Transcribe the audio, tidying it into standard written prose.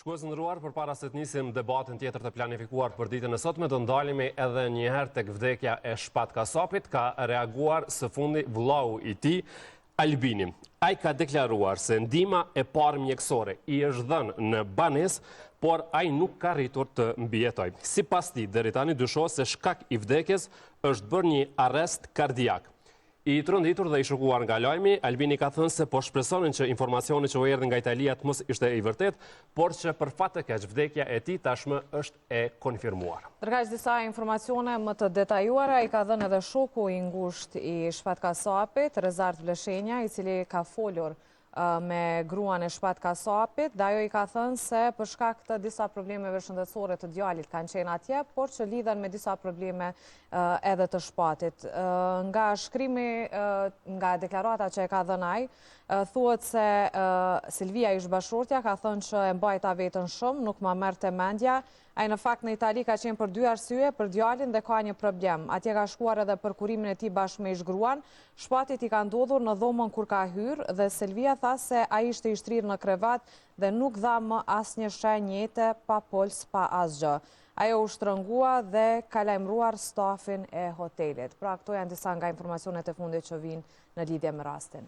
Shikues të nderuar, përpara se të nisim debatin tjetër të planifikuar për ditën e sotme, do ndalemi edhe një herë tek vdekja e Shpat Kasapit. Ka reaguar së fundi vllau i tij, Albini. Ai ka deklaruar se ndihma e parë mjekësore i është dhënë në banesë, por ai nuk ka arritur të mbijetojë. Sipas tij, deri tani dyshohet se shkak i vdekjes është bërë një arrest kardiak. I tronditur dhe i shokuar nga lajmi, Albini ka thënë se po shpresonin që informacioni që u erdhi nga Italia të mos ishte i vërtet, por që për fat të keq vdekja e tij tashmë është e konfirmuar. Ndërkaq disa informacione më të detajuara i ka dhënë edhe shoku i ngushtë i Shpat Kasapit, Rezart Vleshenja, i cili ka folur me gruan e Shpat Kasapit, dhe ajo i ka thënë se për shkak të disa problemeve shëndetësore të djalit kanë qenë atje, por që lidhen me disa probleme edhe të Shpatit. Nga shkrimi, nga deklarata që e ka dhënë ai, thuhet se Silvia ish bashortja ka thënë që e mbajta veten shumë, nuk ma merrte mendja. Ai në fakt në Itali ka qenë për 2 arsye, për djalin dhe ka një problem. Atje ka shkuar edhe për kurimin e tij bashkë me ish-gruan. Shpatit i ka ndodhur në dhomën kur ka hyrë dhe Silvia tha se ai ishte i shtrirë në krevat dhe nuk dha më asnjë shenjë jete, pa puls, pa asgjë. Ajo u shtrëngua dhe ka lajmëruar stafin e hotelit. Pra këto janë disa nga informacionet e fundit që vijnë në lidhje me rastin.